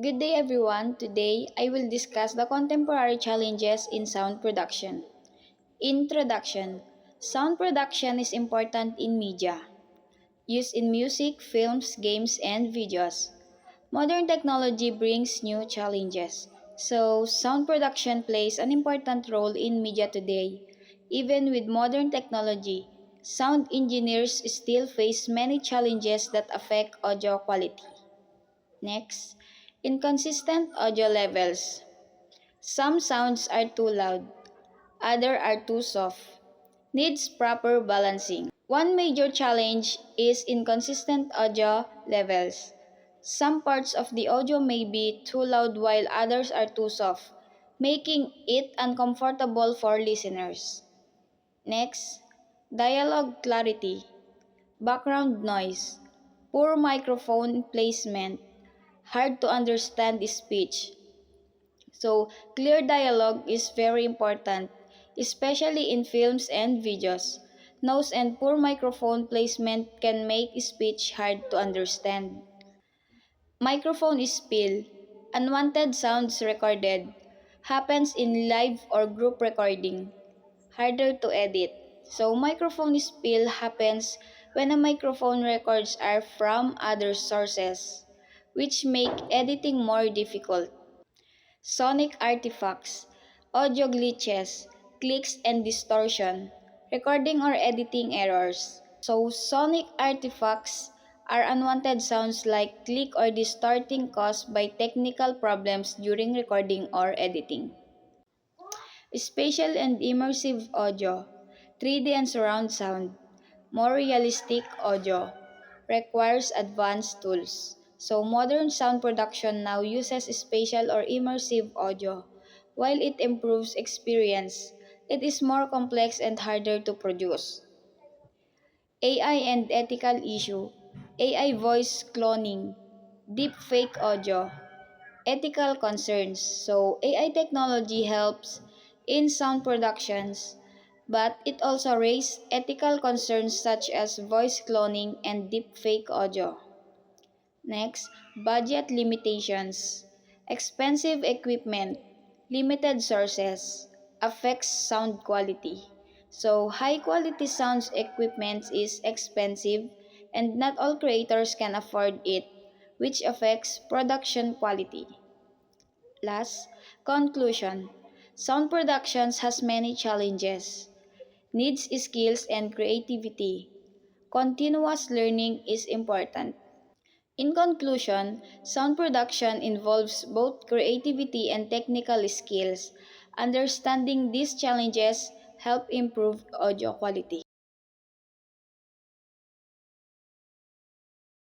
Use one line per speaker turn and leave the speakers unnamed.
Good day everyone. Today I will discuss the contemporary challenges in sound production. Introduction. Sound production is important in media, used in music, films, games, and videos. Modern technology brings new challenges. So, sound production plays an important role in media today. Even with modern technology, sound engineers still face many challenges that affect audio quality. Next, inconsistent audio levels. Some sounds are too loud, others are too soft. Needs proper balancing. One major challenge is inconsistent audio levels. Some parts of the audio may be too loud while others are too soft, making it uncomfortable for listeners. Next, dialogue clarity, background noise, poor microphone placement, hard to understand speech. So, clear dialogue is very important, especially in films and videos. Noise and poor microphone placement can make speech hard to understand. Microphone spill, unwanted sounds recorded, happens in live or group recording, harder to edit. So, microphone spill happens when a microphone records are from other sources, which make editing more difficult. Sonic artifacts, audio glitches, clicks and distortion, recording or editing errors. So, sonic artifacts are unwanted sounds like click or distorting caused by technical problems during recording or editing. Spatial and immersive audio, 3D and surround sound, more realistic audio, requires advanced tools. So modern sound production now uses spatial or immersive audio. While it improves experience, it is more complex and harder to produce. AI and ethical issue, AI voice cloning, deepfake audio, ethical concerns. So, AI technology helps in sound productions, but it also raises ethical concerns such as voice cloning and deepfake audio. Next, budget limitations. Expensive equipment, limited sources, affects sound quality. So, high quality sound equipment is expensive and not all creators can afford it, which affects production quality. Last, conclusion. Sound productions has many challenges, needs skills and creativity. Continuous learning is important. In conclusion, sound production involves both creativity and technical skills. Understanding these challenges help improve audio quality.